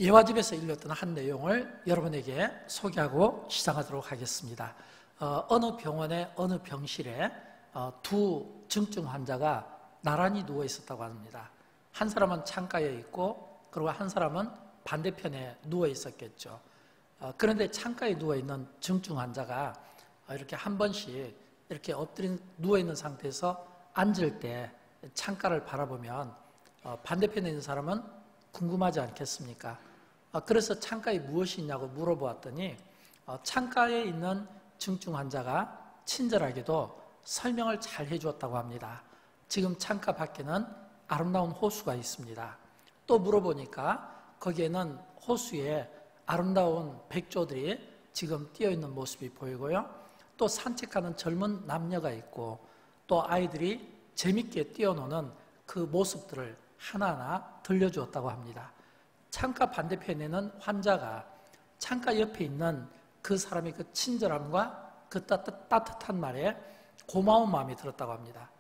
예화집에서 읽었던 한 내용을 여러분에게 소개하고 시작하도록 하겠습니다. 어느 병원의 어느 병실에 두 중증 환자가 나란히 누워 있었다고 합니다. 한 사람은 창가에 있고 그리고 한 사람은 반대편에 누워 있었겠죠. 그런데 창가에 누워 있는 중증 환자가 이렇게 한 번씩 이렇게 누워 있는 상태에서 앉을 때 창가를 바라보면 반대편에 있는 사람은 궁금하지 않겠습니까? 그래서 창가에 무엇이 있냐고 물어보았더니 창가에 있는 중증 환자가 친절하게도 설명을 잘 해주었다고 합니다. 지금 창가 밖에는 아름다운 호수가 있습니다. 또 물어보니까 거기에는 호수에 아름다운 백조들이 지금 뛰어있는 모습이 보이고요. 또 산책하는 젊은 남녀가 있고 또 아이들이 재밌게 뛰어노는 그 모습들을 하나하나 들려주었다고 합니다. 창가 반대편에는 환자가 창가 옆에 있는 그 사람의 그 친절함과 그 따뜻한 말에 고마운 마음이 들었다고 합니다.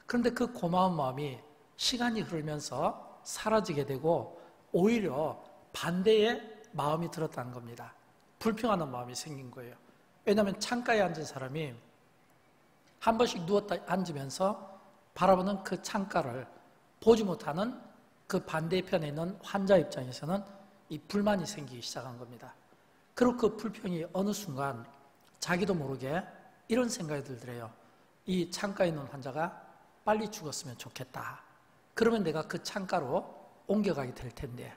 그런데 그 고마운 마음이 시간이 흐르면서 사라지게 되고 오히려 반대의 마음이 들었다는 겁니다. 불평하는 마음이 생긴 거예요. 왜냐하면 창가에 앉은 사람이 한 번씩 누웠다 앉으면서 바라보는 그 창가를 보지 못하는 그 반대편에 있는 환자 입장에서는 이 불만이 생기기 시작한 겁니다. 그리고 그 불평이 어느 순간 자기도 모르게 이런 생각이 들더래요. 이 창가에 있는 환자가 빨리 죽었으면 좋겠다. 그러면 내가 그 창가로 옮겨가게 될 텐데.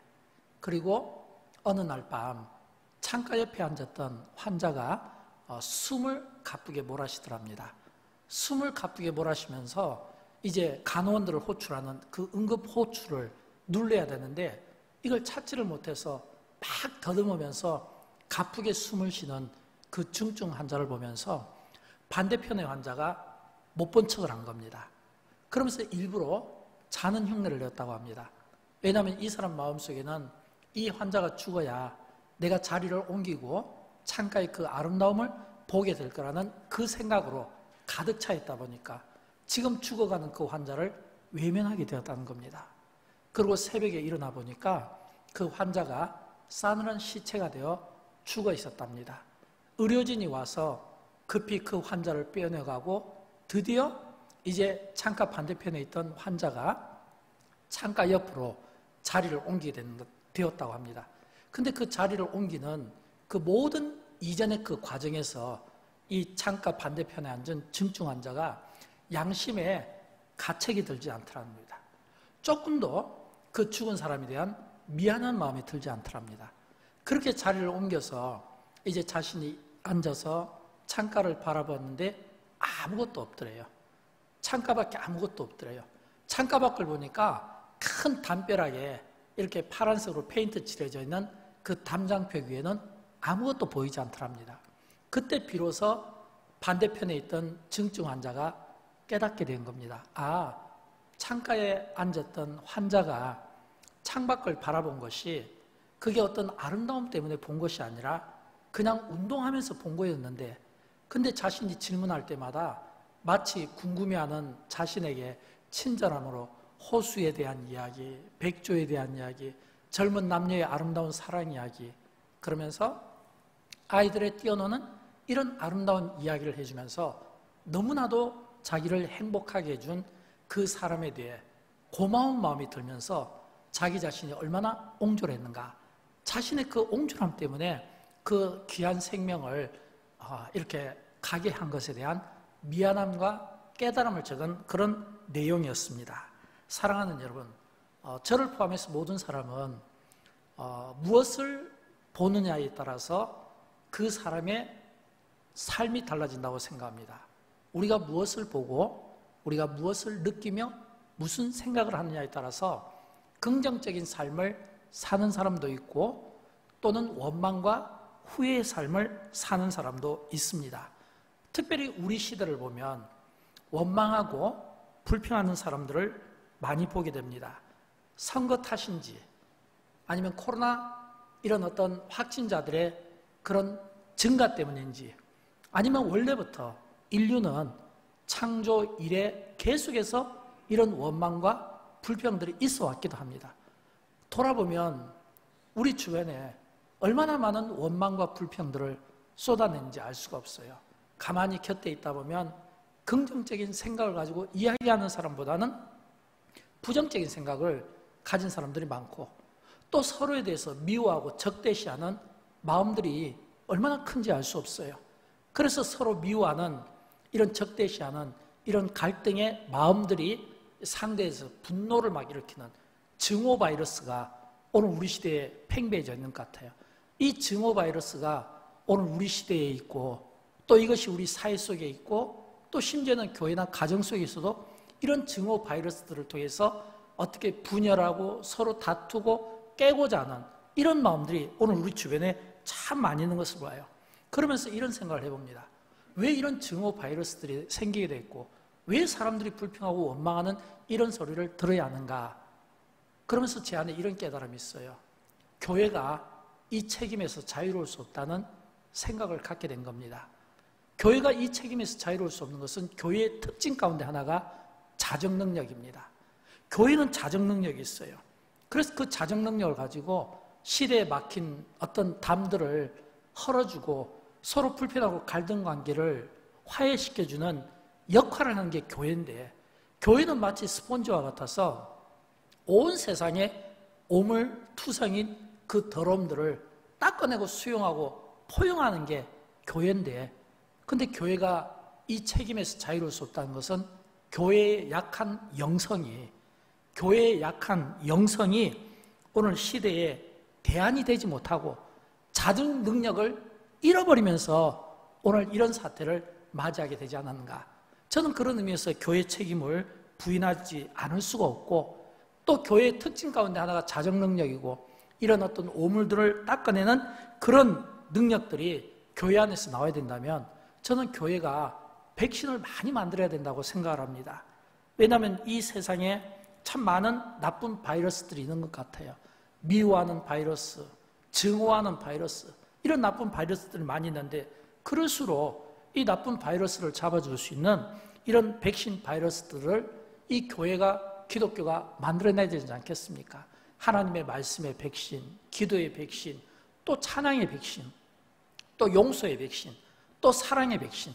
그리고 어느 날 밤 창가 옆에 앉았던 환자가 숨을 가쁘게 몰아쉬더랍니다. 숨을 가쁘게 몰아쉬면서 이제 간호원들을 호출하는 그 응급 호출을 눌러야 되는데 이걸 찾지를 못해서 막 더듬으면서 가쁘게 숨을 쉬는 그 중증 환자를 보면서 반대편의 환자가 못 본 척을 한 겁니다. 그러면서 일부러 자는 흉내를 냈다고 합니다. 왜냐하면 이 사람 마음속에는 이 환자가 죽어야 내가 자리를 옮기고 창가의 그 아름다움을 보게 될 거라는 그 생각으로 가득 차 있다 보니까 지금 죽어가는 그 환자를 외면하게 되었다는 겁니다. 그리고 새벽에 일어나 보니까 그 환자가 싸늘한 시체가 되어 죽어 있었답니다. 의료진이 와서 급히 그 환자를 빼어내가고 드디어 이제 창가 반대편에 있던 환자가 창가 옆으로 자리를 옮기게 되었다고 합니다. 근데 그 자리를 옮기는 그 모든 이전의 그 과정에서 이 창가 반대편에 앉은 중증 환자가 양심에 가책이 들지 않더랍니다. 조금도 그 죽은 사람에 대한 미안한 마음이 들지 않더랍니다. 그렇게 자리를 옮겨서 이제 자신이 앉아서 창가를 바라봤는데 아무것도 없더래요. 창가밖에 아무것도 없더래요. 창가 밖을 보니까 큰 담벼락에 이렇게 파란색으로 페인트 칠해져 있는 그 담장벽 위에는 아무것도 보이지 않더랍니다. 그때 비로소 반대편에 있던 중증 환자가 깨닫게 된 겁니다. 아, 창가에 앉았던 환자가 창밖을 바라본 것이 그게 어떤 아름다움 때문에 본 것이 아니라 그냥 운동하면서 본 거였는데 근데 자신이 질문할 때마다 마치 궁금해하는 자신에게 친절함으로 호수에 대한 이야기, 백조에 대한 이야기, 젊은 남녀의 아름다운 사랑 이야기 그러면서 아이들의 뛰어노는 이런 아름다운 이야기를 해주면서 너무나도 자기를 행복하게 해준 그 사람에 대해 고마운 마음이 들면서 자기 자신이 얼마나 옹졸했는가 자신의 그 옹졸함 때문에 그 귀한 생명을 이렇게 가게 한 것에 대한 미안함과 깨달음을 적은 그런 내용이었습니다. 사랑하는 여러분, 저를 포함해서 모든 사람은 무엇을 보느냐에 따라서 그 사람의 삶이 달라진다고 생각합니다. 우리가 무엇을 보고 우리가 무엇을 느끼며 무슨 생각을 하느냐에 따라서 긍정적인 삶을 사는 사람도 있고 또는 원망과 후회의 삶을 사는 사람도 있습니다. 특별히 우리 시대를 보면 원망하고 불평하는 사람들을 많이 보게 됩니다. 선거 탓인지 아니면 코로나 이런 어떤 확진자들의 그런 증가 때문인지 아니면 원래부터 인류는 창조 이래 계속해서 이런 원망과 불평들이 있어 왔기도 합니다. 돌아보면 우리 주변에 얼마나 많은 원망과 불평들을 쏟아내는지 알 수가 없어요. 가만히 곁에 있다 보면 긍정적인 생각을 가지고 이야기하는 사람보다는 부정적인 생각을 가진 사람들이 많고, 또 서로에 대해서 미워하고 적대시하는 마음들이 얼마나 큰지 알 수 없어요. 그래서 서로 미워하는, 이런 적대시하는 이런 갈등의 마음들이 상대에서 분노를 막 일으키는 증오 바이러스가 오늘 우리 시대에 팽배해져 있는 것 같아요. 이 증오 바이러스가 오늘 우리 시대에 있고, 또 이것이 우리 사회 속에 있고, 또 심지어는 교회나 가정 속에서도 이런 증오 바이러스들을 통해서 어떻게 분열하고 서로 다투고 깨고자 하는 이런 마음들이 오늘 우리 주변에 참 많이 있는 것을 봐요. 그러면서 이런 생각을 해봅니다. 왜 이런 증오 바이러스들이 생기게 됐고, 왜 사람들이 불평하고 원망하는 이런 소리를 들어야 하는가? 그러면서 제 안에 이런 깨달음이 있어요. 교회가 이 책임에서 자유로울 수 없다는 생각을 갖게 된 겁니다. 교회가 이 책임에서 자유로울 수 없는 것은 교회의 특징 가운데 하나가 자정 능력입니다. 교회는 자정 능력이 있어요. 그래서 그 자정 능력을 가지고 시대에 막힌 어떤 담들을 헐어주고 서로 불편하고 갈등 관계를 화해시켜주는 역할을 하는 게 교회인데, 교회는 마치 스폰지와 같아서 온 세상에 오물투성인 그 더러움들을 닦아내고 수용하고 포용하는 게 교회인데, 근데 교회가 이 책임에서 자유로울 수 없다는 것은 교회의 약한 영성이 오늘 시대에 대안이 되지 못하고 자정 능력을 잃어버리면서 오늘 이런 사태를 맞이하게 되지 않았는가. 저는 그런 의미에서 교회 책임을 부인하지 않을 수가 없고, 또 교회의 특징 가운데 하나가 자정 능력이고, 이런 어떤 오물들을 닦아내는 그런 능력들이 교회 안에서 나와야 된다면 저는 교회가 백신을 많이 만들어야 된다고 생각을 합니다. 왜냐하면 이 세상에 참 많은 나쁜 바이러스들이 있는 것 같아요. 미워하는 바이러스, 증오하는 바이러스, 이런 나쁜 바이러스들이 많이 있는데, 그럴수록 이 나쁜 바이러스를 잡아줄 수 있는 이런 백신 바이러스들을 이 교회가, 기독교가 만들어내야 되지 않겠습니까? 하나님의 말씀의 백신, 기도의 백신, 또 찬양의 백신, 또 용서의 백신, 또 사랑의 백신,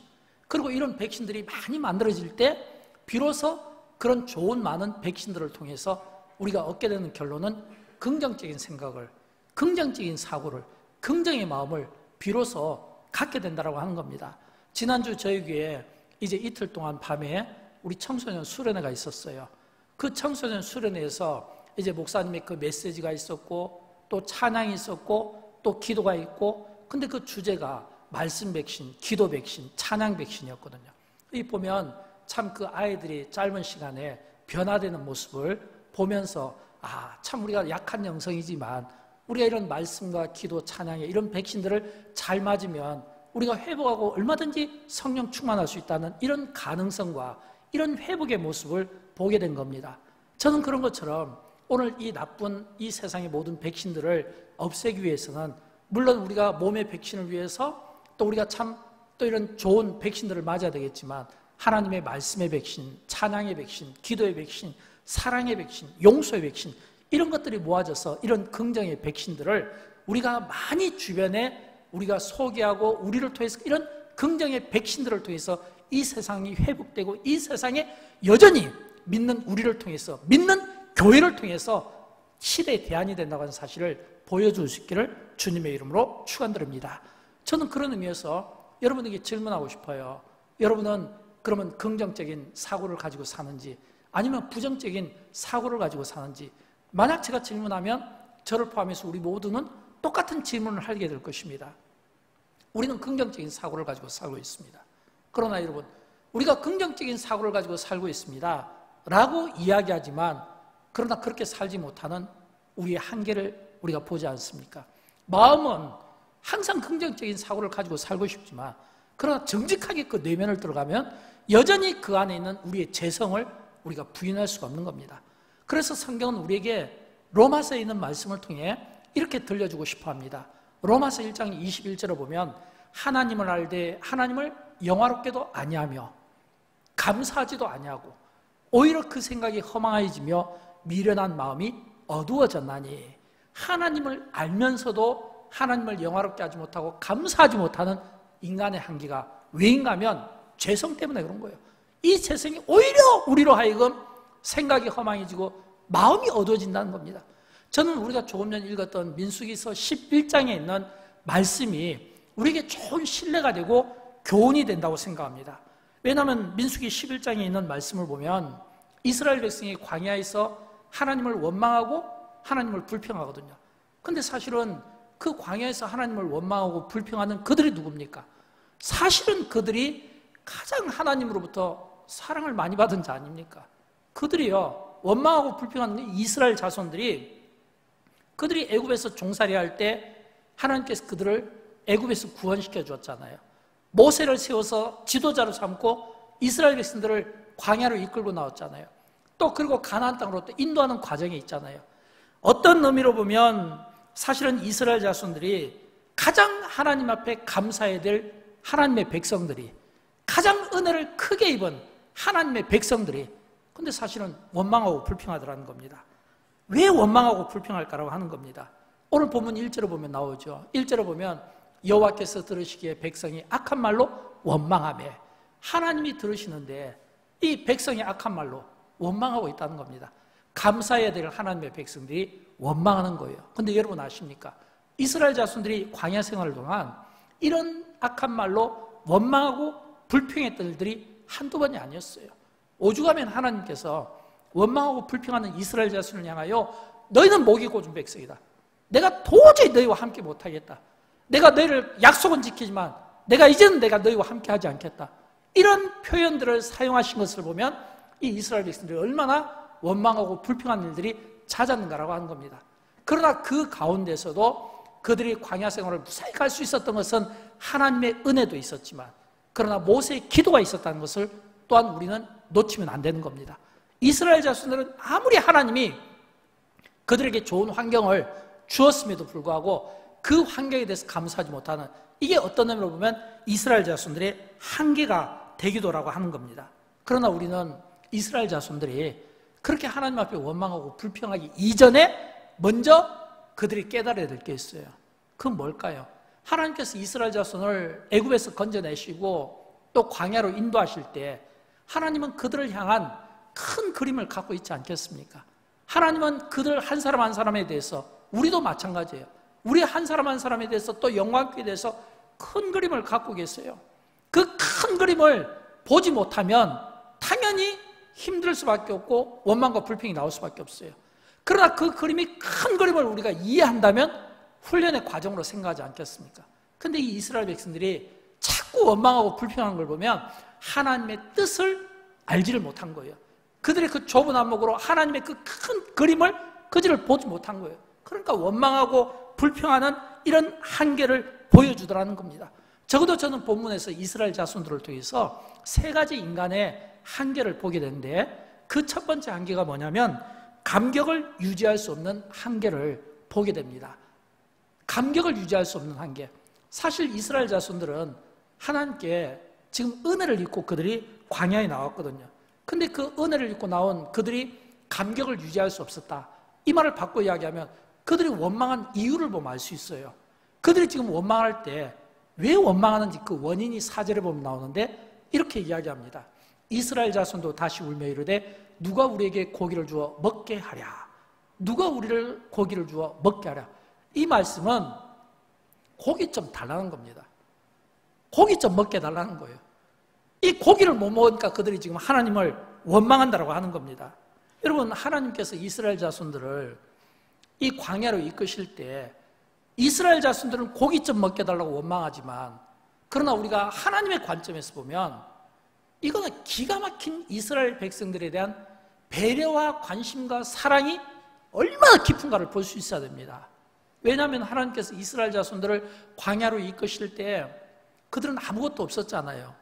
그리고 이런 백신들이 많이 만들어질 때 비로소 그런 좋은 많은 백신들을 통해서 우리가 얻게 되는 결론은 긍정적인 생각을, 긍정적인 사고를, 긍정의 마음을 비로소 갖게 된다고 하는 겁니다. 지난주 저희 교회에 이제 이틀 동안 밤에 우리 청소년 수련회가 있었어요. 그 청소년 수련회에서 이제 목사님의 그 메시지가 있었고, 또 찬양이 있었고, 또 기도가 있고, 근데 그 주제가 말씀 백신, 기도 백신, 찬양 백신이었거든요. 이 보면 참 그 아이들이 짧은 시간에 변화되는 모습을 보면서, 참 우리가 약한 영성이지만 우리가 이런 말씀과 기도, 찬양에 이런 백신들을 잘 맞으면 우리가 회복하고 얼마든지 성령 충만할 수 있다는 이런 가능성과 이런 회복의 모습을 보게 된 겁니다. 저는 그런 것처럼 오늘 이 나쁜 이 세상의 모든 백신들을 없애기 위해서는 물론 우리가 몸의 백신을 위해서 또 우리가 참 또 이런 좋은 백신들을 맞아야 되겠지만, 하나님의 말씀의 백신, 찬양의 백신, 기도의 백신, 사랑의 백신, 용서의 백신, 이런 것들이 모아져서 이런 긍정의 백신들을 우리가 많이 주변에 우리가 소개하고, 우리를 통해서 이런 긍정의 백신들을 통해서 이 세상이 회복되고, 이 세상에 여전히 믿는 우리를 통해서, 믿는 교회를 통해서 시대의 대안이 된다고 하는 사실을 보여줄 수 있기를 주님의 이름으로 축원드립니다. 저는 그런 의미에서 여러분에게 질문하고 싶어요. 여러분은 그러면 긍정적인 사고를 가지고 사는지 아니면 부정적인 사고를 가지고 사는지, 만약 제가 질문하면 저를 포함해서 우리 모두는 똑같은 질문을 하게 될 것입니다. 우리는 긍정적인 사고를 가지고 살고 있습니다. 그러나 여러분, 우리가 긍정적인 사고를 가지고 살고 있습니다 라고 이야기하지만, 그러나 그렇게 살지 못하는 우리의 한계를 우리가 보지 않습니까? 마음은 항상 긍정적인 사고를 가지고 살고 싶지만, 그러나 정직하게 그 내면을 들어가면 여전히 그 안에 있는 우리의 재성을 우리가 부인할 수가 없는 겁니다. 그래서 성경은 우리에게 로마서에 있는 말씀을 통해 이렇게 들려주고 싶어 합니다. 로마서 1장 21절을 보면, 하나님을 알되 하나님을 영화롭게도 아니하며 감사하지도 아니하고 오히려 그 생각이 허망해지며 미련한 마음이 어두워졌나니, 하나님을 알면서도 하나님을 영화롭게 하지 못하고 감사하지 못하는 인간의 한계가 왜인가 하면 죄성 때문에 그런 거예요. 이 죄성이 오히려 우리로 하여금 생각이 허망해지고 마음이 어두워진다는 겁니다. 저는 우리가 조금 전 읽었던 민수기서 11장에 있는 말씀이 우리에게 좋은 신뢰가 되고 교훈이 된다고 생각합니다. 왜냐하면 민수기 11장에 있는 말씀을 보면 이스라엘 백성이 광야에서 하나님을 원망하고 하나님을 불평하거든요. 근데 사실은 그 광야에서 하나님을 원망하고 불평하는 그들이 누굽니까? 사실은 그들이 가장 하나님으로부터 사랑을 많이 받은 자 아닙니까? 그들이요, 원망하고 불평하는 이스라엘 자손들이, 그들이 애굽에서 종살이 할 때 하나님께서 그들을 애굽에서 구원시켜 주었잖아요. 모세를 세워서 지도자로 삼고 이스라엘 백성들을 광야로 이끌고 나왔잖아요. 또 그리고 가나안 땅으로 또 인도하는 과정에 있잖아요. 어떤 의미로 보면 사실은 이스라엘 자손들이 가장 하나님 앞에 감사해야 될 하나님의 백성들이, 가장 은혜를 크게 입은 하나님의 백성들이, 근데 사실은 원망하고 불평하더라는 겁니다. 왜 원망하고 불평할까라고 하는 겁니다. 오늘 본문 1절을 보면 나오죠. 1절을 보면 여호와께서 들으시기에 백성이 악한 말로 원망하며, 하나님이 들으시는데 이 백성이 악한 말로 원망하고 있다는 겁니다. 감사해야 될 하나님의 백성들이 원망하는 거예요. 근데 여러분 아십니까? 이스라엘 자손들이 광야 생활을 동안 이런 악한 말로 원망하고 불평했던 일들이 한두 번이 아니었어요. 오죽하면 하나님께서 원망하고 불평하는 이스라엘 자손을 향하여 너희는 목이 고준 백성이다. 내가 도저히 너희와 함께 못하겠다. 내가 너희를 약속은 지키지만 이제는 내가 너희와 함께 하지 않겠다. 이런 표현들을 사용하신 것을 보면 이 이스라엘 백성들이 얼마나 원망하고 불평한 일들이 잦았는가라고 하는 겁니다. 그러나 그 가운데서도 그들이 광야 생활을 무사히 갈 수 있었던 것은 하나님의 은혜도 있었지만, 그러나 모세의 기도가 있었다는 것을 또한 우리는 놓치면 안 되는 겁니다. 이스라엘 자손들은 아무리 하나님이 그들에게 좋은 환경을 주었음에도 불구하고 그 환경에 대해서 감사하지 못하는, 이게 어떤 의미로 보면 이스라엘 자손들의 한계가 되기도라고 하는 겁니다. 그러나 우리는 이스라엘 자손들이 그렇게 하나님 앞에 원망하고 불평하기 이전에 먼저 그들이 깨달아야 될 게 있어요. 그건 뭘까요? 하나님께서 이스라엘 자손을 애굽에서 건져내시고 또 광야로 인도하실 때 하나님은 그들을 향한 큰 그림을 갖고 있지 않겠습니까? 하나님은 그들 한 사람 한 사람에 대해서, 우리도 마찬가지예요. 우리 한 사람 한 사람에 대해서 또 영광교회에 대해서 큰 그림을 갖고 계세요. 그 큰 그림을 보지 못하면 당연히 힘들 수밖에 없고 원망과 불평이 나올 수밖에 없어요. 그러나 그 그림이 큰 그림을 우리가 이해한다면 훈련의 과정으로 생각하지 않겠습니까? 근데 이 이스라엘 백성들이 자꾸 원망하고 불평한 걸 보면 하나님의 뜻을 알지를 못한 거예요. 그들의 그 좁은 안목으로 하나님의 그 큰 그림을 그들을 보지 못한 거예요. 그러니까 원망하고 불평하는 이런 한계를 보여주더라는 겁니다. 적어도 저는 본문에서 이스라엘 자손들을 통해서 세 가지 인간의 한계를 보게 되는데, 그 첫 번째 한계가 뭐냐면 감격을 유지할 수 없는 한계를 보게 됩니다. 감격을 유지할 수 없는 한계. 사실 이스라엘 자손들은 하나님께 지금 은혜를 입고 그들이 광야에 나왔거든요. 근데 그 은혜를 입고 나온 그들이 감격을 유지할 수 없었다. 이 말을 바꿔 이야기하면 그들이 원망한 이유를 보면 알 수 있어요. 그들이 지금 원망할 때 왜 원망하는지 그 원인이 4절에 보면 나오는데 이렇게 이야기합니다. 이스라엘 자손도 다시 울며 이르되 누가 우리에게 고기를 주어 먹게 하랴. 누가 우리를 고기를 주어 먹게 하랴. 이 말씀은 고기 좀 달라는 겁니다. 고기 좀 먹게 달라는 거예요. 이 고기를 못 먹으니까 그들이 지금 하나님을 원망한다고 하는 겁니다. 여러분, 하나님께서 이스라엘 자손들을 이 광야로 이끄실 때 이스라엘 자손들은 고기 좀 먹게 달라고 원망하지만, 그러나 우리가 하나님의 관점에서 보면 이거는 기가 막힌 이스라엘 백성들에 대한 배려와 관심과 사랑이 얼마나 깊은가를 볼 수 있어야 됩니다. 왜냐하면 하나님께서 이스라엘 자손들을 광야로 이끄실 때 그들은 아무것도 없었잖아요.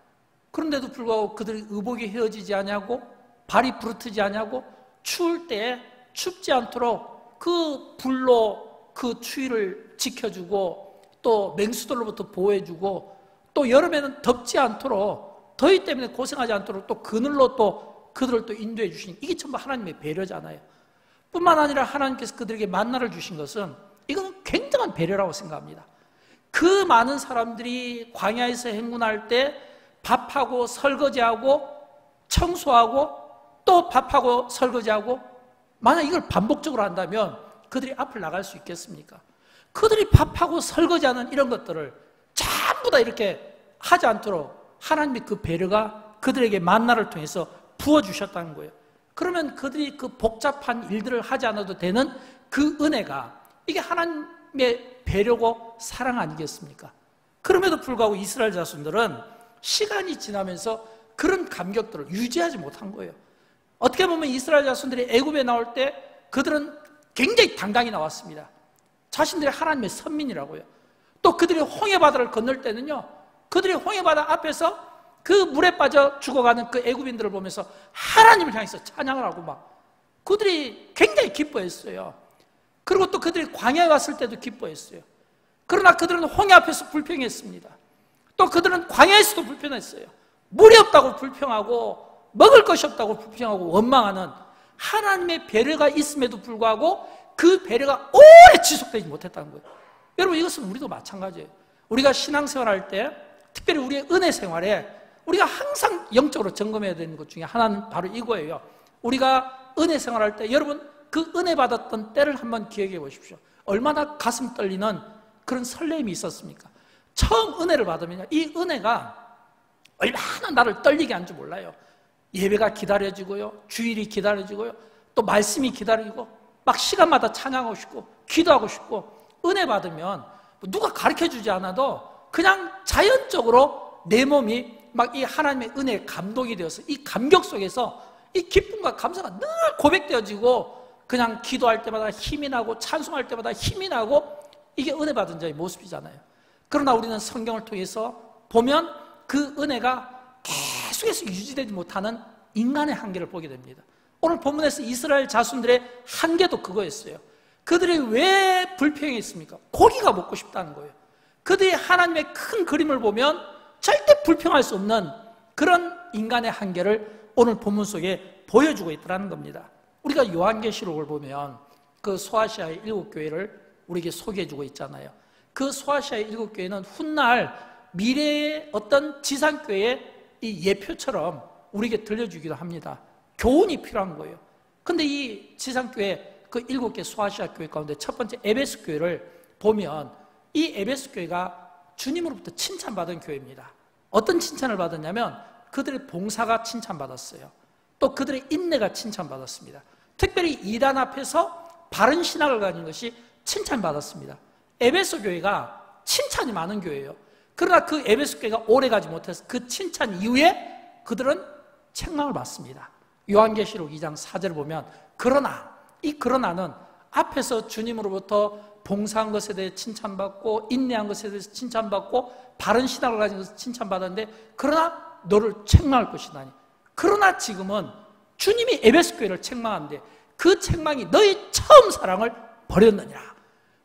그런데도 불구하고 그들이 의복이 헤어지지 않냐고, 발이 부르트지 않냐고, 추울 때 춥지 않도록 그 불로 그 추위를 지켜주고, 또 맹수들로부터 보호해주고, 또 여름에는 덥지 않도록, 더위 때문에 고생하지 않도록 또 그늘로 또 그들을 또 인도해 주신, 이게 전부 하나님의 배려잖아요. 뿐만 아니라 하나님께서 그들에게 만나를 주신 것은 이건 굉장한 배려라고 생각합니다. 그 많은 사람들이 광야에서 행군할 때 밥하고 설거지하고 청소하고 또 밥하고 설거지하고, 만약 이걸 반복적으로 한다면 그들이 앞을 나갈 수 있겠습니까? 그들이 밥하고 설거지하는 이런 것들을 전부 다 이렇게 하지 않도록 하나님의 그 배려가 그들에게 만나를 통해서 부어주셨다는 거예요. 그러면 그들이 그 복잡한 일들을 하지 않아도 되는 그 은혜가, 이게 하나님의 배려고 사랑 아니겠습니까? 그럼에도 불구하고 이스라엘 자손들은 시간이 지나면서 그런 감격들을 유지하지 못한 거예요. 어떻게 보면 이스라엘 자손들이 애굽에 나올 때 그들은 굉장히 당당히 나왔습니다. 자신들이 하나님의 선민이라고요. 또 그들이 홍해바다를 건널 때는요, 그들이 홍해바다 앞에서 그 물에 빠져 죽어가는 그 애굽인들을 보면서 하나님을 향해서 찬양을 하고 막 그들이 굉장히 기뻐했어요. 그리고 또 그들이 광야에 왔을 때도 기뻐했어요. 그러나 그들은 홍해 앞에서 불평했습니다. 또 그들은 광야에서도 불평했어요. 물이 없다고 불평하고 먹을 것이 없다고 불평하고 원망하는 하나님의 배려가 있음에도 불구하고 그 배려가 오래 지속되지 못했다는 거예요. 여러분, 이것은 우리도 마찬가지예요. 우리가 신앙생활할 때, 특별히 우리의 은혜 생활에 우리가 항상 영적으로 점검해야 되는 것 중에 하나는 바로 이거예요. 우리가 은혜 생활할 때, 여러분 그 은혜 받았던 때를 한번 기억해 보십시오. 얼마나 가슴 떨리는 그런 설렘이 있었습니까? 처음 은혜를 받으면 이 은혜가 얼마나 나를 떨리게 하는지 몰라요. 예배가 기다려지고요, 주일이 기다려지고요, 또 말씀이 기다리고 막 시간마다 찬양하고 싶고 기도하고 싶고, 은혜 받으면 누가 가르쳐주지 않아도 그냥 자연적으로 내 몸이 막 이 하나님의 은혜에 감동이 되어서 이 감격 속에서 이 기쁨과 감사가 늘 고백되어지고, 그냥 기도할 때마다 힘이 나고 찬송할 때마다 힘이 나고, 이게 은혜 받은 자의 모습이잖아요. 그러나 우리는 성경을 통해서 보면 그 은혜가 계속해서 유지되지 못하는 인간의 한계를 보게 됩니다. 오늘 본문에서 이스라엘 자손들의 한계도 그거였어요. 그들이 왜 불평했습니까? 고기가 먹고 싶다는 거예요. 그들이 하나님의 큰 그림을 보면 절대 불평할 수 없는 그런 인간의 한계를 오늘 본문 속에 보여주고 있다는 겁니다. 우리가 요한계시록을 보면 그 소아시아의 7교회를 우리에게 소개해주고 있잖아요. 그 소아시아의 7교회는 훗날 미래의 어떤 지상교회의 이 예표처럼 우리에게 들려주기도 합니다. 교훈이 필요한 거예요. 근데 이 지상교회 그 7개 소아시아 교회 가운데 첫 번째 에베소 교회를 보면, 이 에베소 교회가 주님으로부터 칭찬받은 교회입니다. 어떤 칭찬을 받았냐면 그들의 봉사가 칭찬받았어요. 또 그들의 인내가 칭찬받았습니다. 특별히 이단 앞에서 바른 신학을 가진 것이 칭찬받았습니다. 에베소 교회가 칭찬이 많은 교회예요. 그러나 그 에베소 교회가 오래가지 못해서 그 칭찬 이후에 그들은 책망을 받습니다. 요한계시록 2장 4절을 보면, 그러나, 이 그러나는 앞에서 주님으로부터 봉사한 것에 대해 칭찬받고 인내한 것에 대해서 칭찬받고 바른 신학을 가진 것에 칭찬받았는데, 그러나 너를 책망할 것이다니. 그러나 지금은 주님이 에베소 교회를 책망하는데 그 책망이 너희 처음 사랑을 버렸느니라.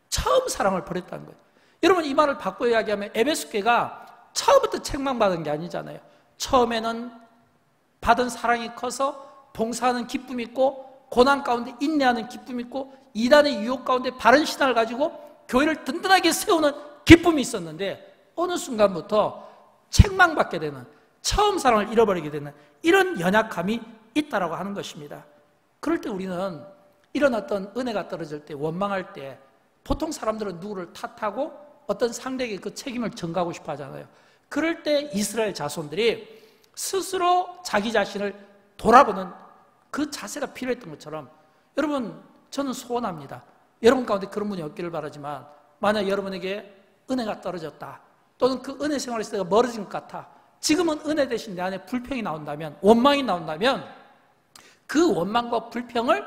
처음 사랑을 버렸다는 거예요. 여러분, 이 말을 바꿔 이야기하면 에베소 교회가 처음부터 책망받은 게 아니잖아요. 처음에는 받은 사랑이 커서 봉사하는 기쁨이 있고, 고난 가운데 인내하는 기쁨이 있고, 이단의 유혹 가운데 바른 신앙을 가지고 교회를 든든하게 세우는 기쁨이 있었는데, 어느 순간부터 책망받게 되는, 처음 사랑을 잃어버리게 되는 이런 연약함이 있다라고 하는 것입니다. 그럴 때 우리는 이런 어떤 은혜가 떨어질 때, 원망할 때, 보통 사람들은 누구를 탓하고 어떤 상대에게 그 책임을 전가하고 싶어 하잖아요. 그럴 때 이스라엘 자손들이 스스로 자기 자신을 돌아보는 그 자세가 필요했던 것처럼, 여러분, 저는 소원합니다. 여러분 가운데 그런 분이 없기를 바라지만, 만약 여러분에게 은혜가 떨어졌다, 또는 그 은혜 생활에서 내가 멀어진 것 같아, 지금은 은혜 대신 내 안에 불평이 나온다면, 원망이 나온다면, 그 원망과 불평을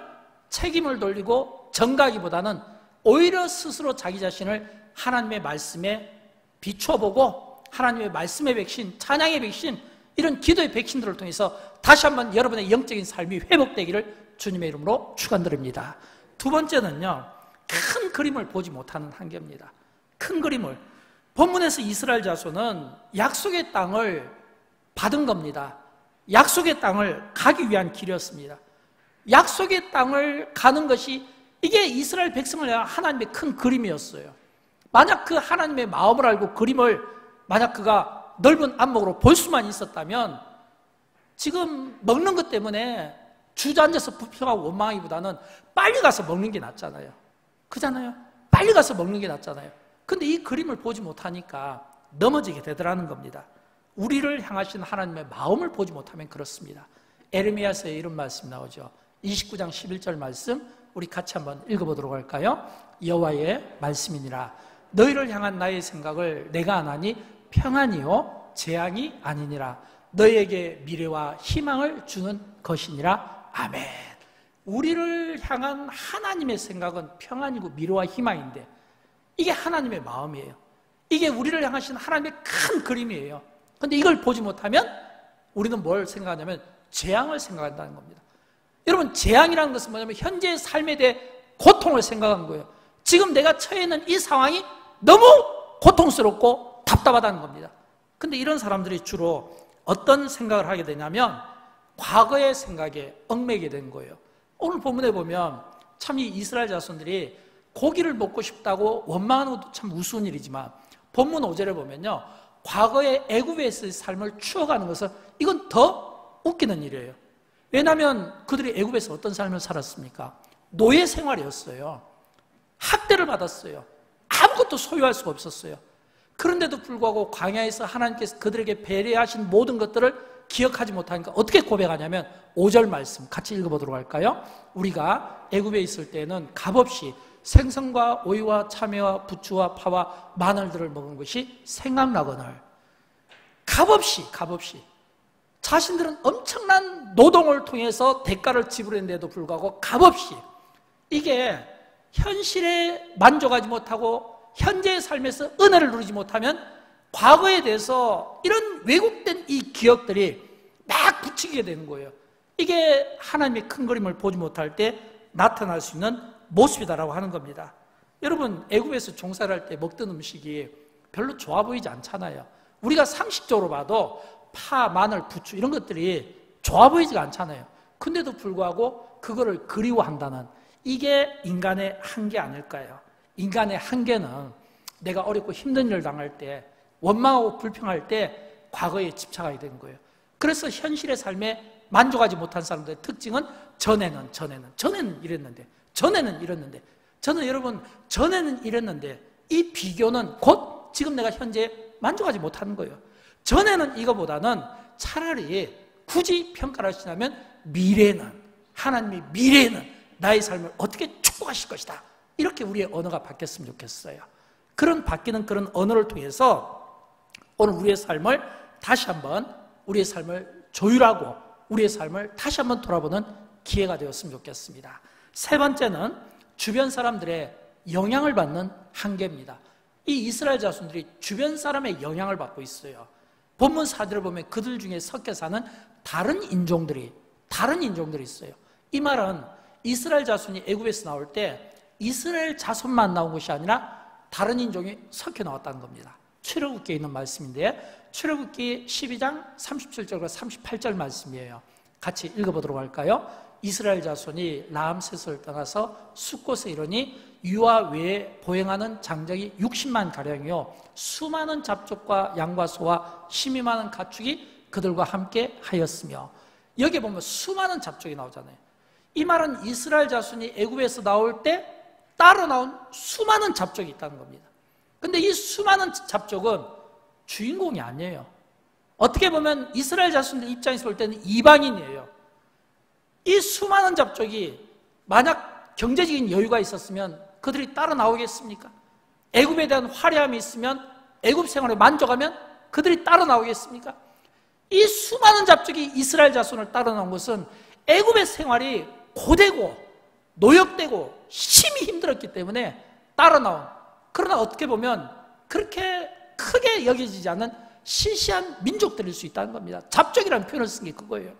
책임을 돌리고 전가하기보다는 오히려 스스로 자기 자신을 하나님의 말씀에 비춰보고, 하나님의 말씀의 백신, 찬양의 백신, 이런 기도의 백신들을 통해서 다시 한번 여러분의 영적인 삶이 회복되기를 주님의 이름으로 축원드립니다. 두 번째는요, 큰 그림을 보지 못하는 한계입니다. 큰 그림을. 본문에서 이스라엘 자손은 약속의 땅을 받은 겁니다. 약속의 땅을 가기 위한 길이었습니다. 약속의 땅을 가는 것이 이게 이스라엘 백성을 향한 하나님의 큰 그림이었어요. 만약 그 하나님의 마음을 알고 그림을 만약 그가 넓은 안목으로 볼 수만 있었다면 지금 먹는 것 때문에 주저앉아서 불평하고 원망하기보다는 빨리 가서 먹는 게 낫잖아요. 그잖아요. 빨리 가서 먹는 게 낫잖아요. 근데 이 그림을 보지 못하니까 넘어지게 되더라는 겁니다. 우리를 향하신 하나님의 마음을 보지 못하면 그렇습니다. 에레미야서에 이런 말씀 나오죠. 29장 11절 말씀 우리 같이 한번 읽어보도록 할까요? 여호와의 말씀이니라. 너희를 향한 나의 생각을 내가 아나니 평안이요 재앙이 아니니라. 너희에게 미래와 희망을 주는 것이니라. 아멘. 우리를 향한 하나님의 생각은 평안이고 미래와 희망인데 이게 하나님의 마음이에요. 이게 우리를 향하신 하나님의 큰 그림이에요. 그런데 이걸 보지 못하면 우리는 뭘 생각하냐면 재앙을 생각한다는 겁니다. 여러분, 재앙이라는 것은 뭐냐면 현재의 삶에 대해 고통을 생각하는 거예요. 지금 내가 처해 있는 이 상황이 너무 고통스럽고 답답하다는 겁니다. 근데 이런 사람들이 주로 어떤 생각을 하게 되냐면 과거의 생각에 얽매이게 된 거예요. 오늘 본문에 보면 참 이 이스라엘 자손들이 고기를 먹고 싶다고 원망하는 것도 참 우스운 일이지만 본문 5절에 보면요, 과거의 애굽에서의 삶을 추억하는 것은 이건 더 웃기는 일이에요. 왜냐하면 그들이 애굽에서 어떤 삶을 살았습니까? 노예 생활이었어요. 학대를 받았어요. 아무것도 소유할 수가 없었어요. 그런데도 불구하고 광야에서 하나님께서 그들에게 배려하신 모든 것들을 기억하지 못하니까 어떻게 고백하냐면 5절 말씀 같이 읽어보도록 할까요? 우리가 애굽에 있을 때는 값없이 생선과 오이와 참외와 부추와 파와 마늘들을 먹은 것이 생각나거늘. 값없이 자신들은 엄청난 노동을 통해서 대가를 지불했는데도 불구하고 값없이 이게 현실에 만족하지 못하고 현재의 삶에서 은혜를 누리지 못하면 과거에 대해서 이런 왜곡된 이 기억들이 막 부추기게 되는 거예요. 이게 하나님의 큰 그림을 보지 못할 때 나타날 수 있는 모습이다라고 하는 겁니다. 여러분, 애굽에서 종사를 할 때 먹던 음식이 별로 좋아 보이지 않잖아요. 우리가 상식적으로 봐도 파, 마늘, 부추 이런 것들이 좋아 보이지가 않잖아요. 근데도 불구하고 그거를 그리워한다는 이게 인간의 한계 아닐까요? 인간의 한계는 내가 어렵고 힘든 일을 당할 때 원망하고 불평할 때 과거에 집착하게 되는 거예요. 그래서 현실의 삶에 만족하지 못한 사람들의 특징은 전에는 이랬는데 저는 여러분 전에는 이랬는데 이 비교는 곧 지금 내가 현재 만족하지 못하는 거예요. 전에는 이거보다는 차라리 굳이 평가를 하시냐면 하나님이 미래에는 나의 삶을 어떻게 축복하실 것이다. 이렇게 우리의 언어가 바뀌었으면 좋겠어요. 그런 바뀌는 그런 언어를 통해서 오늘 우리의 삶을 다시 한번 우리의 삶을 조율하고 우리의 삶을 다시 한번 돌아보는 기회가 되었으면 좋겠습니다. 세 번째는 주변 사람들의 영향을 받는 한계입니다. 이 이스라엘 자손들이 주변 사람의 영향을 받고 있어요. 본문 4절을 보면 그들 중에 섞여 사는 다른 인종들이 있어요. 이 말은 이스라엘 자손이 애굽에서 나올 때 이스라엘 자손만 나온 것이 아니라 다른 인종이 섞여 나왔다는 겁니다. 출애굽기에 있는 말씀인데 출애굽기 12장 37절과 38절 말씀이에요. 같이 읽어보도록 할까요? 이스라엘 자손이 라암셋을 떠나서 숫곳에 이르니 유아 외에 보행하는 장정이 60만 가량이요 수많은 잡족과 양과 소와 심이 많은 가축이 그들과 함께 하였으며, 여기에 보면 수많은 잡족이 나오잖아요. 이 말은 이스라엘 자손이 애굽에서 나올 때 따로 나온 수많은 잡족이 있다는 겁니다. 근데 이 수많은 잡족은 주인공이 아니에요. 어떻게 보면 이스라엘 자손들 입장에서 볼 때는 이방인이에요. 이 수많은 잡족이 만약 경제적인 여유가 있었으면 그들이 따로 나오겠습니까? 애굽에 대한 화려함이 있으면 애굽 생활에 만족하면 그들이 따로 나오겠습니까? 이 수많은 잡족이 이스라엘 자손을 따로 나온 것은 애굽의 생활이 고되고 노역되고 심히 힘들었기 때문에 따로 나온, 그러나 어떻게 보면 그렇게 크게 여겨지지 않는 시시한 민족들일 수 있다는 겁니다. 잡족이라는 표현을 쓴 게 그거예요.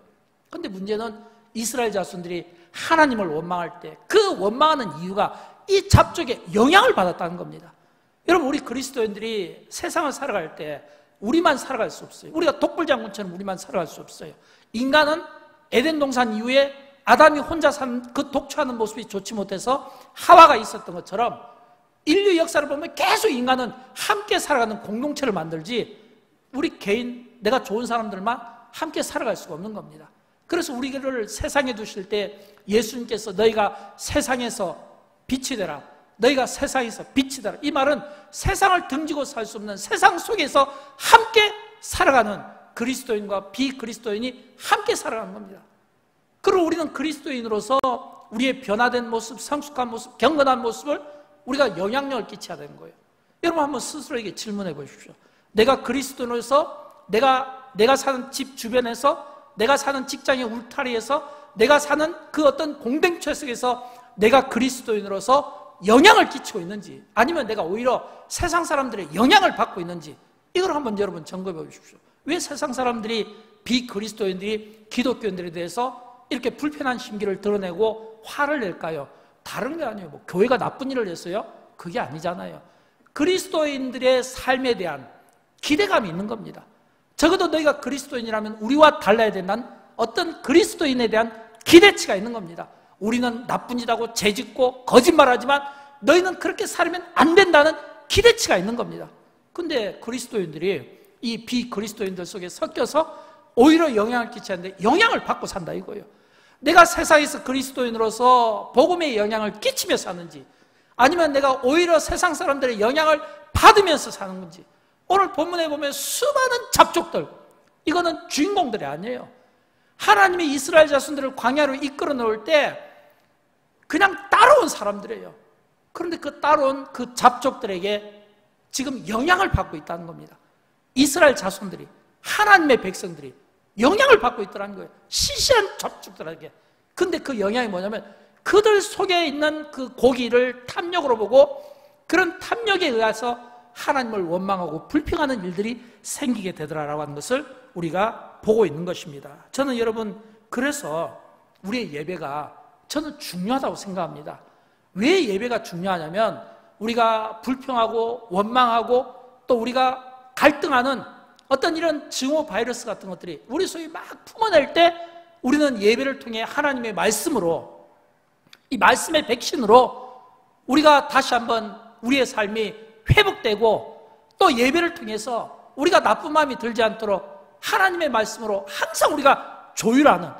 그런데 문제는 이스라엘 자손들이 하나님을 원망할 때 그 원망하는 이유가 이 잡족의 영향을 받았다는 겁니다. 여러분, 우리 그리스도인들이 세상을 살아갈 때 우리만 살아갈 수 없어요. 우리가 독불장군처럼 우리만 살아갈 수 없어요. 인간은 에덴 동산 이후에 아담이 혼자 산 그 독초하는 모습이 좋지 못해서 하와가 있었던 것처럼 인류 역사를 보면 계속 인간은 함께 살아가는 공동체를 만들지 우리 개인, 내가 좋은 사람들만 함께 살아갈 수가 없는 겁니다. 그래서 우리를 세상에 두실 때 예수님께서 너희가 세상에서 빛이 되라, 너희가 세상에서 빛이 되라, 이 말은 세상을 등지고 살 수 없는 세상 속에서 함께 살아가는 그리스도인과 비그리스도인이 함께 살아가는 겁니다. 그리고 우리는 그리스도인으로서 우리의 변화된 모습, 성숙한 모습, 경건한 모습을 우리가 영향력을 끼쳐야 되는 거예요. 여러분 한번 스스로에게 질문해 보십시오. 내가 그리스도인으로서 내가 사는 집 주변에서, 내가 사는 직장의 울타리에서, 내가 사는 그 어떤 공동체 속에서 내가 그리스도인으로서 영향을 끼치고 있는지, 아니면 내가 오히려 세상 사람들의 영향을 받고 있는지, 이걸 한번 여러분 점검해 보십시오. 왜 세상 사람들이, 비그리스도인들이 기독교인들에 대해서 이렇게 불편한 심기를 드러내고 화를 낼까요? 다른 게 아니에요. 뭐 교회가 나쁜 일을 했어요? 그게 아니잖아요. 그리스도인들의 삶에 대한 기대감이 있는 겁니다. 적어도 너희가 그리스도인이라면 우리와 달라야 된다는 어떤 그리스도인에 대한 기대치가 있는 겁니다. 우리는 나쁜 짓하고 죄짓고 거짓말하지만 너희는 그렇게 살면 안 된다는 기대치가 있는 겁니다. 근데 그리스도인들이 이 비그리스도인들 속에 섞여서 오히려 영향을 끼치는데 영향을 받고 산다 이거예요. 내가 세상에서 그리스도인으로서 복음의 영향을 끼치며 사는지, 아니면 내가 오히려 세상 사람들의 영향을 받으면서 사는 건지. 오늘 본문에 보면 수많은 잡족들, 이거는 주인공들이 아니에요. 하나님이 이스라엘 자손들을 광야로 이끌어 놓을 때 그냥 따라온 사람들이에요. 그런데 그 따라온 그 잡족들에게 지금 영향을 받고 있다는 겁니다. 이스라엘 자손들이, 하나님의 백성들이 영향을 받고 있더라는 거예요. 시시한 잡족들에게. 근데 그 영향이 뭐냐면 그들 속에 있는 그 고기를 탐욕으로 보고 그런 탐욕에 의해서 하나님을 원망하고 불평하는 일들이 생기게 되더라라고 하는 것을 우리가 보고 있는 것입니다. 저는 여러분, 그래서 우리의 예배가 저는 중요하다고 생각합니다. 왜 예배가 중요하냐면 우리가 불평하고 원망하고 또 우리가 갈등하는 어떤 이런 증오 바이러스 같은 것들이 우리 속에 막 품어낼 때 우리는 예배를 통해 하나님의 말씀으로, 이 말씀의 백신으로 우리가 다시 한번 우리의 삶이 회복되고, 또 예배를 통해서 우리가 나쁜 마음이 들지 않도록 하나님의 말씀으로 항상 우리가 조율하는,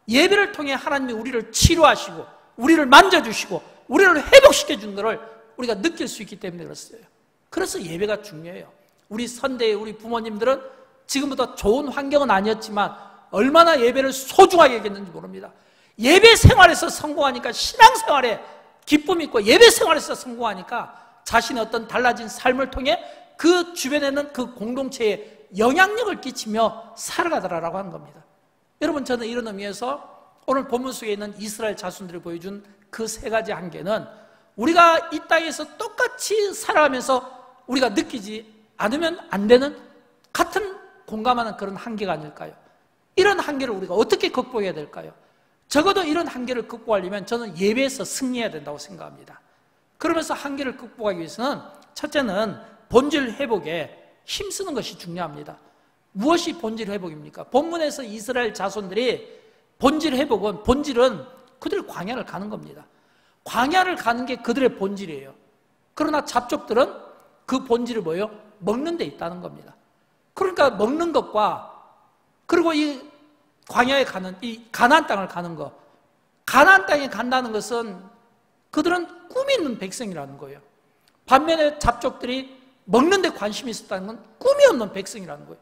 예배를 통해 하나님이 우리를 치료하시고 우리를 만져주시고 우리를 회복시켜 준 것을 우리가 느낄 수 있기 때문에 그렇어요. 그래서 예배가 중요해요. 우리 선대의 우리 부모님들은 지금부터 좋은 환경은 아니었지만 얼마나 예배를 소중하게 여겼는지 모릅니다. 예배 생활에서 성공하니까, 신앙생활에 기쁨이 있고 예배 생활에서 성공하니까 자신의 어떤 달라진 삶을 통해 그 주변에는 그 공동체에 영향력을 끼치며 살아가더라라고 하는 겁니다. 여러분, 저는 이런 의미에서 오늘 본문 속에 있는 이스라엘 자손들이 보여준 그 세 가지 한계는 우리가 이 땅에서 똑같이 살아가면서 우리가 느끼지 않으면 안 되는, 같은 공감하는 그런 한계가 아닐까요? 이런 한계를 우리가 어떻게 극복해야 될까요? 적어도 이런 한계를 극복하려면 저는 예배에서 승리해야 된다고 생각합니다. 그러면서 한계를 극복하기 위해서는 첫째는 본질 회복에 힘쓰는 것이 중요합니다. 무엇이 본질 회복입니까? 본문에서 이스라엘 자손들이 본질은 그들이 광야를 가는 겁니다. 광야를 가는 게 그들의 본질이에요. 그러나 잡족들은 그 본질이 뭐예요? 먹는 데 있다는 겁니다. 그러니까 먹는 것과, 그리고 이 광야에 가는, 이 가나안 땅을 가는 것, 가나안 땅에 간다는 것은 그들은 꿈이 있는 백성이라는 거예요. 반면에 잡족들이 먹는 데 관심이 있었다는 건 꿈이 없는 백성이라는 거예요.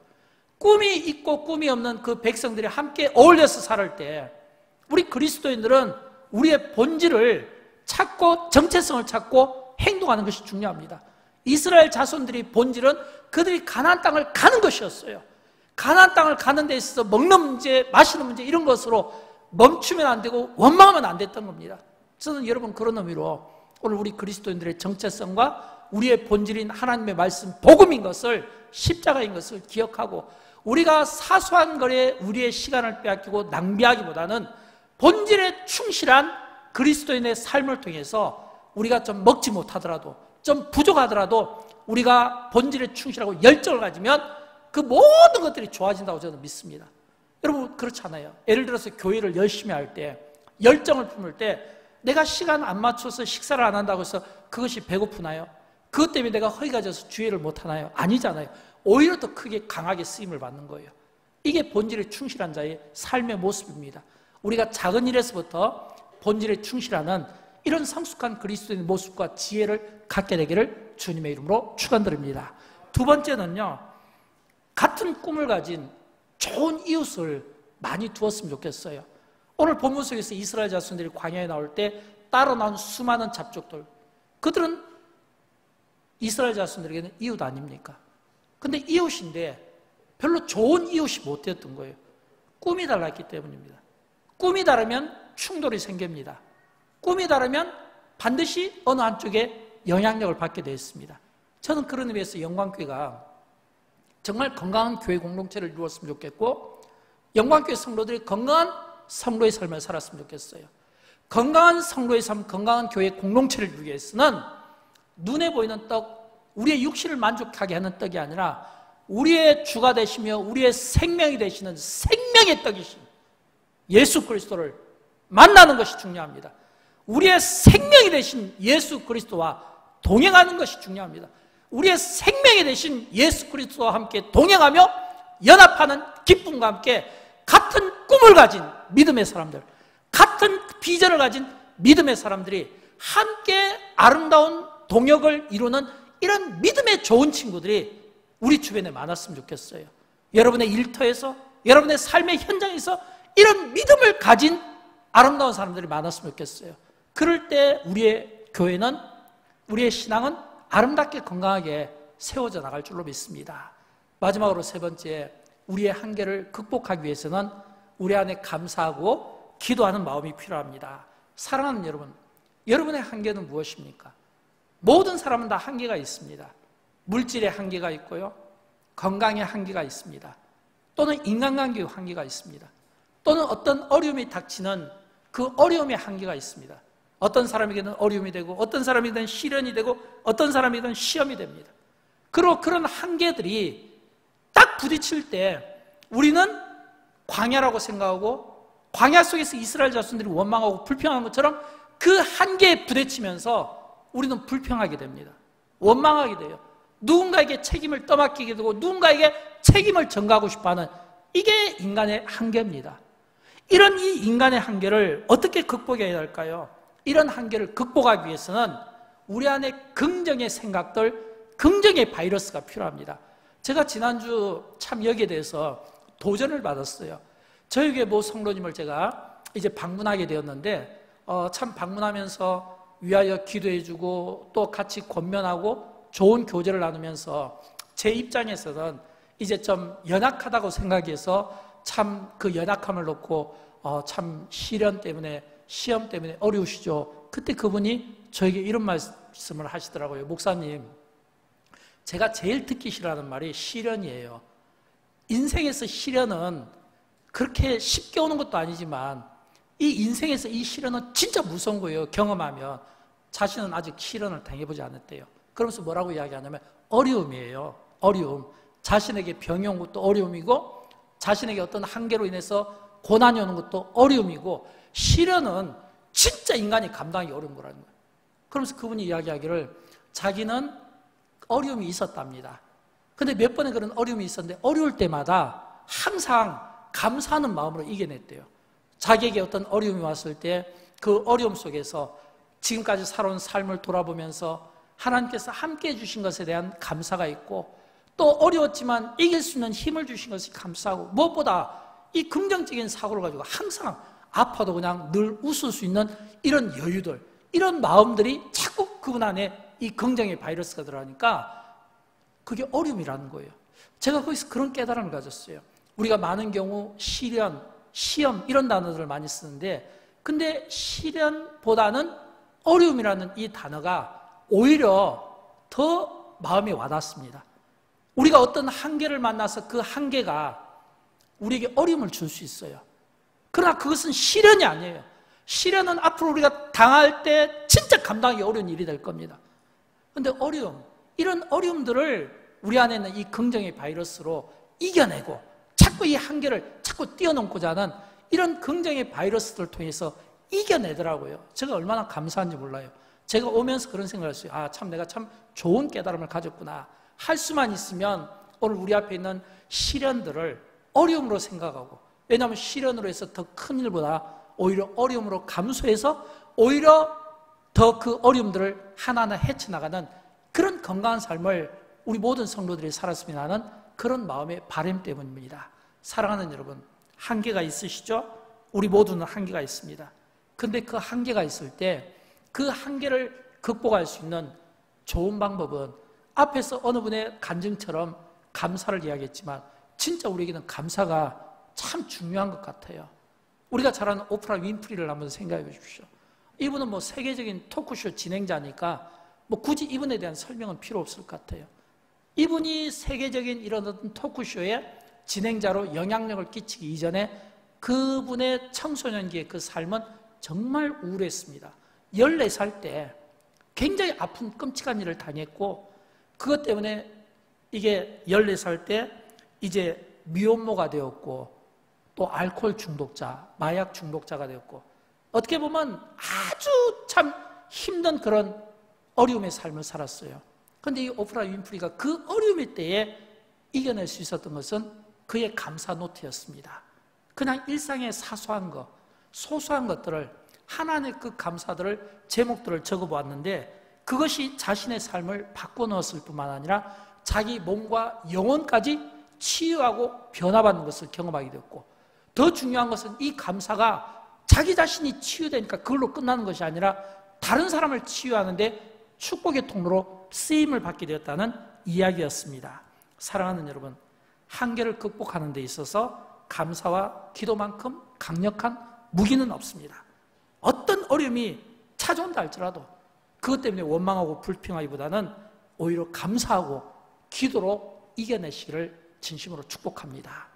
꿈이 있고 꿈이 없는 그 백성들이 함께 어울려서 살을 때 우리 그리스도인들은 우리의 본질을 찾고 정체성을 찾고 행동하는 것이 중요합니다. 이스라엘 자손들이 본질은 그들이 가나안 땅을 가는 것이었어요. 가나안 땅을 가는 데 있어서 먹는 문제, 마시는 문제, 이런 것으로 멈추면 안 되고 원망하면 안 됐던 겁니다. 저는 여러분, 그런 의미로 오늘 우리 그리스도인들의 정체성과 우리의 본질인 하나님의 말씀, 복음인 것을, 십자가인 것을 기억하고 우리가 사소한 거리에 우리의 시간을 빼앗기고 낭비하기보다는 본질에 충실한 그리스도인의 삶을 통해서 우리가 좀 먹지 못하더라도, 좀 부족하더라도 우리가 본질에 충실하고 열정을 가지면 그 모든 것들이 좋아진다고 저는 믿습니다. 여러분, 그렇지 않아요? 예를 들어서 교회를 열심히 할 때 열정을 품을 때 내가 시간 안 맞춰서 식사를 안 한다고 해서 그것이 배고프나요? 그것 때문에 내가 허리가 져서 주의를 못 하나요? 아니잖아요. 오히려 더 크게 강하게 쓰임을 받는 거예요. 이게 본질에 충실한 자의 삶의 모습입니다. 우리가 작은 일에서부터 본질에 충실하는 이런 성숙한 그리스도인의 모습과 지혜를 갖게 되기를 주님의 이름으로 축원드립니다. 두 번째는요, 같은 꿈을 가진 좋은 이웃을 많이 두었으면 좋겠어요. 오늘 본문 속에서 이스라엘 자손들이 광야에 나올 때 따로 나온 수많은 잡족들, 그들은 이스라엘 자손들에게는 이웃 아닙니까? 근데 이웃인데 별로 좋은 이웃이 못 되었던 거예요. 꿈이 달랐기 때문입니다. 꿈이 다르면 충돌이 생깁니다. 꿈이 다르면 반드시 어느 한쪽에 영향력을 받게 되어 있습니다. 저는 그런 의미에서 영광교회가 정말 건강한 교회 공동체를 이루었으면 좋겠고, 영광교회 성도들이 건강한 성도의 삶을 살았으면 좋겠어요. 건강한 성도의 삶, 건강한 교회 공동체를 이루기 위해서는 눈에 보이는 떡, 우리의 육신을 만족하게 하는 떡이 아니라 우리의 주가 되시며 우리의 생명이 되시는 생명의 떡이신 예수 그리스도를 만나는 것이 중요합니다. 우리의 생명이 되신 예수 그리스도와 동행하는 것이 중요합니다. 우리의 생명이 되신 예수 그리스도와 함께 동행하며 연합하는 기쁨과 함께 같은 꿈을 가진 믿음의 사람들, 같은 비전을 가진 믿음의 사람들이 함께 아름다운 동역을 이루는 이런 믿음의 좋은 친구들이 우리 주변에 많았으면 좋겠어요. 여러분의 일터에서, 여러분의 삶의 현장에서 이런 믿음을 가진 아름다운 사람들이 많았으면 좋겠어요. 그럴 때 우리의 교회는, 우리의 신앙은 아름답게 건강하게 세워져 나갈 줄로 믿습니다. 마지막으로 세 번째, 우리의 한계를 극복하기 위해서는 우리 안에 감사하고 기도하는 마음이 필요합니다. 사랑하는 여러분, 여러분의 한계는 무엇입니까? 모든 사람은 다 한계가 있습니다. 물질의 한계가 있고요, 건강의 한계가 있습니다. 또는 인간관계의 한계가 있습니다. 또는 어떤 어려움이 닥치는 그 어려움의 한계가 있습니다. 어떤 사람에게는 어려움이 되고, 어떤 사람에게는 시련이 되고, 어떤 사람에게는 시험이 됩니다. 그리고 그런 한계들이 딱 부딪힐 때 우리는 광야라고 생각하고, 광야 속에서 이스라엘 자손들이 원망하고 불평한 것처럼 그 한계에 부딪히면서 우리는 불평하게 됩니다. 원망하게 돼요. 누군가에게 책임을 떠맡기게 되고 누군가에게 책임을 전가하고 싶어하는, 이게 인간의 한계입니다. 이런 이 인간의 한계를 어떻게 극복해야 할까요? 이런 한계를 극복하기 위해서는 우리 안에 긍정의 생각들, 긍정의 바이러스가 필요합니다. 제가 지난주 참 여기에 대해서 도전을 받았어요. 저희 교회 모 성도님을 제가 이제 방문하게 되었는데, 참 방문하면서 위하여 기도해주고 또 같이 권면하고 좋은 교제를 나누면서 제 입장에서는 이제 좀 연약하다고 생각해서 참 그 연약함을 놓고 참 시련 때문에, 시험 때문에 어려우시죠. 그때 그분이 저에게 이런 말씀을 하시더라고요. 목사님, 제가 제일 듣기 싫어하는 말이 시련이에요. 인생에서 시련은 그렇게 쉽게 오는 것도 아니지만 이 인생에서 이 시련은 진짜 무서운 거예요. 경험하면. 자신은 아직 시련을 당해보지 않았대요. 그러면서 뭐라고 이야기하냐면 어려움이에요. 어려움. 자신에게 병이 온 것도 어려움이고, 자신에게 어떤 한계로 인해서 고난이 오는 것도 어려움이고, 시련은 진짜 인간이 감당하기 어려운 거라는 거예요. 그러면서 그분이 이야기하기를 자기는 어려움이 있었답니다. 근데 몇 번의 그런 어려움이 있었는데 어려울 때마다 항상 감사하는 마음으로 이겨냈대요. 자기에게 어떤 어려움이 왔을 때 그 어려움 속에서 지금까지 살아온 삶을 돌아보면서 하나님께서 함께해 주신 것에 대한 감사가 있고, 또 어려웠지만 이길 수 있는 힘을 주신 것이 감사하고, 무엇보다 이 긍정적인 사고를 가지고 항상 아파도 그냥 늘 웃을 수 있는 이런 여유들, 이런 마음들이 자꾸 그분 안에 이 긍정의 바이러스가 들어가니까 그게 어려움이라는 거예요. 제가 거기서 그런 깨달음을 가졌어요. 우리가 많은 경우 시련, 시험 이런 단어들을 많이 쓰는데, 근데 시련보다는 어려움이라는 이 단어가 오히려 더 마음에 와닿습니다. 우리가 어떤 한계를 만나서 그 한계가 우리에게 어려움을 줄 수 있어요. 그러나 그것은 시련이 아니에요. 시련은 앞으로 우리가 당할 때 진짜 감당하기 어려운 일이 될 겁니다. 그런데 어려움, 이런 어려움들을 우리 안에 있는 이 긍정의 바이러스로 이겨내고 자꾸 이 한계를 자꾸 뛰어넘고자 하는 이런 긍정의 바이러스들을 통해서 이겨내더라고요. 제가 얼마나 감사한지 몰라요. 제가 오면서 그런 생각을 했어요. 아, 참 내가 참 좋은 깨달음을 가졌구나. 할 수만 있으면 오늘 우리 앞에 있는 시련들을 어려움으로 생각하고, 왜냐하면 시련으로 해서 더 큰 일보다 오히려 어려움으로 감수해서 오히려 더 그 어려움들을 하나하나 헤쳐나가는 그런 건강한 삶을 우리 모든 성도들이 살았으면 하는 그런 마음의 바람 때문입니다. 사랑하는 여러분, 한계가 있으시죠? 우리 모두는 한계가 있습니다. 근데 그 한계가 있을 때 그 한계를 극복할 수 있는 좋은 방법은 앞에서 어느 분의 간증처럼 감사를 이야기했지만 진짜 우리에게는 감사가 참 중요한 것 같아요. 우리가 잘 아는 오프라 윈프리를 한번 생각해 보십시오. 이분은 뭐 세계적인 토크쇼 진행자니까 뭐 굳이 이분에 대한 설명은 필요 없을 것 같아요. 이분이 세계적인 이런 어떤 토크쇼의 진행자로 영향력을 끼치기 이전에 그분의 청소년기의 그 삶은 정말 우울했습니다. 14살 때 굉장히 아픈 끔찍한 일을 당했고, 그것 때문에 이게 14살 때 이제 미혼모가 되었고, 또 알코올 중독자, 마약 중독자가 되었고, 어떻게 보면 아주 참 힘든 그런 어려움의 삶을 살았어요. 그런데 이 오프라 윈프리가 그 어려움의 때에 이겨낼 수 있었던 것은 그의 감사 노트였습니다. 그냥 일상의 사소한 것, 소소한 것들을 하나님의 그 감사들을, 제목들을 적어보았는데 그것이 자신의 삶을 바꿔놓았을 뿐만 아니라 자기 몸과 영혼까지 치유하고 변화받는 것을 경험하게 되었고, 더 중요한 것은 이 감사가 자기 자신이 치유되니까 그걸로 끝나는 것이 아니라 다른 사람을 치유하는데 축복의 통로로 쓰임을 받게 되었다는 이야기였습니다. 사랑하는 여러분, 한계를 극복하는 데 있어서 감사와 기도만큼 강력한 무기는 없습니다. 어떤 어려움이 찾아온다 할지라도 그것 때문에 원망하고 불평하기보다는 오히려 감사하고 기도로 이겨내시기를 진심으로 축복합니다.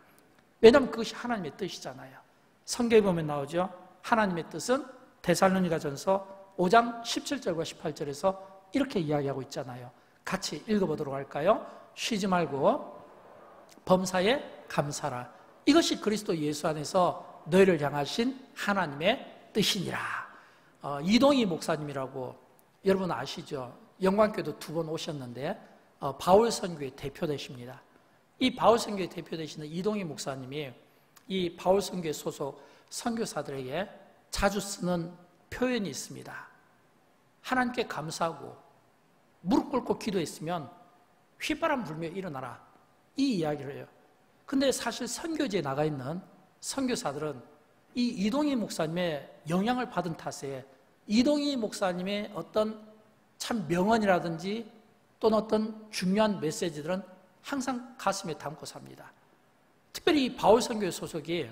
왜냐하면 그것이 하나님의 뜻이잖아요. 성경에 보면 나오죠. 하나님의 뜻은 데살로니가전서 5장 17절과 18절에서 이렇게 이야기하고 있잖아요. 같이 읽어보도록 할까요? 쉬지 말고 범사에 감사라. 이것이 그리스도 예수 안에서 너희를 향하신 하나님의 뜻이니라. 이동희 목사님이라고 여러분 아시죠? 영광교회도 2번 오셨는데 바울 선교의 대표 되십니다. 이 바울 선교의 대표 되시는 이동희 목사님이 이 바울 선교회 소속 선교사들에게 자주 쓰는 표현이 있습니다. 하나님께 감사하고 무릎 꿇고 기도했으면 휘바람 불며 일어나라, 이 이야기를 해요. 근데 사실 선교지에 나가 있는 선교사들은 이 이동희 목사님의 영향을 받은 탓에 이동희 목사님의 어떤 참 명언이라든지 또는 어떤 중요한 메시지들은 항상 가슴에 담고 삽니다. 특별히 이 바울 선교회 소속이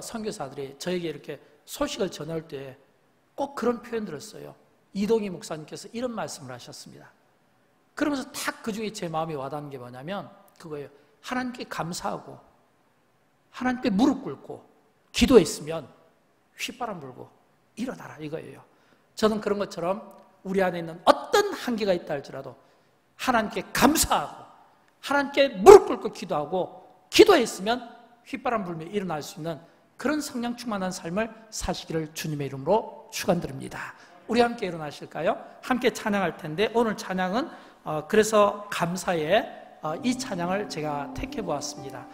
선교사들이 저에게 이렇게 소식을 전할 때 꼭 그런 표현들을 써요. 이동희 목사님께서 이런 말씀을 하셨습니다. 그러면서 딱 그 중에 제 마음에 와닿는 게 뭐냐면 그거예요. 하나님께 감사하고 하나님께 무릎 꿇고 기도했으면 휘바람 불고 일어나라, 이거예요. 저는 그런 것처럼 우리 안에 있는 어떤 한계가 있다 할지라도 하나님께 감사하고 하나님께 무릎 꿇고 기도하고 기도했으면 휘바람 불며 일어날 수 있는 그런 성령 충만한 삶을 사시기를 주님의 이름으로 축원드립니다. 우리 함께 일어나실까요? 함께 찬양할 텐데 오늘 찬양은 그래서 감사의 이 찬양을 제가 택해 보았습니다.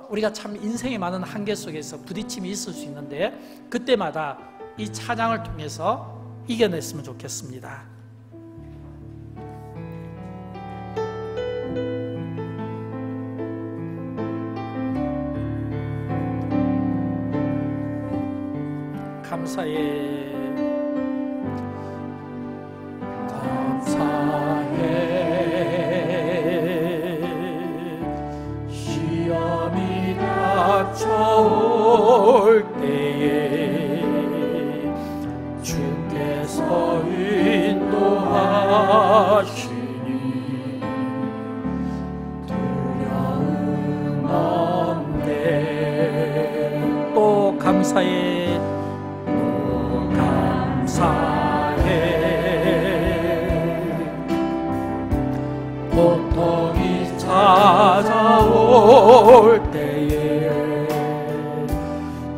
우리가 참 인생의 많은 한계 속에서 부딪힘이 있을 수 있는데 그때마다 이 찬양을 통해서 이겨냈으면 좋겠습니다. 감사해, 감사해. 시험이 닥쳐올 때에 주께서 인도하시니 두려움 없네. 또 감사해, 고통이 찾아올 때에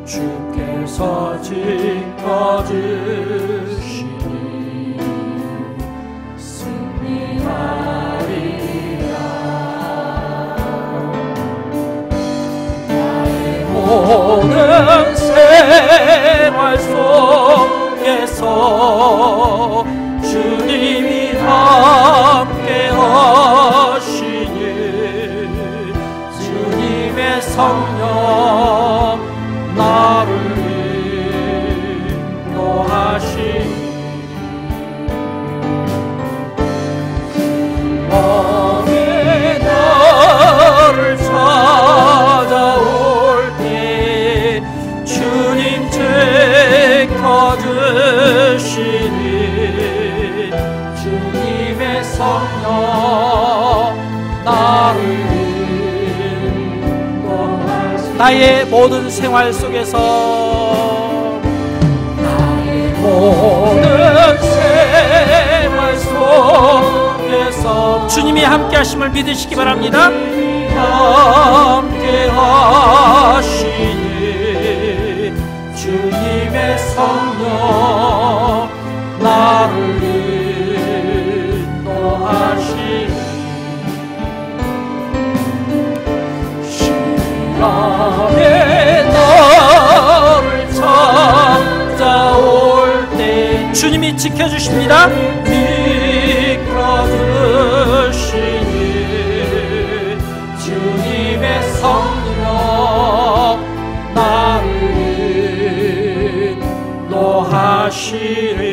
주께서 지켜 성령 나를 인도하시니 밤에 나를 찾아올 때 주님 지켜주시니 주님의 성령 나를 인도하시니 나의 모든 생활 속에서 나의 모든 생활 속에서 주님이 함께 하심을 믿으시기 바랍니다. 함께 하시니 주님의 성령 나를 인도하시니 시간에 나를 찾아올 때 주님이 지켜주십니다. 지켜주시니 주님의 성령 나를 인도하시리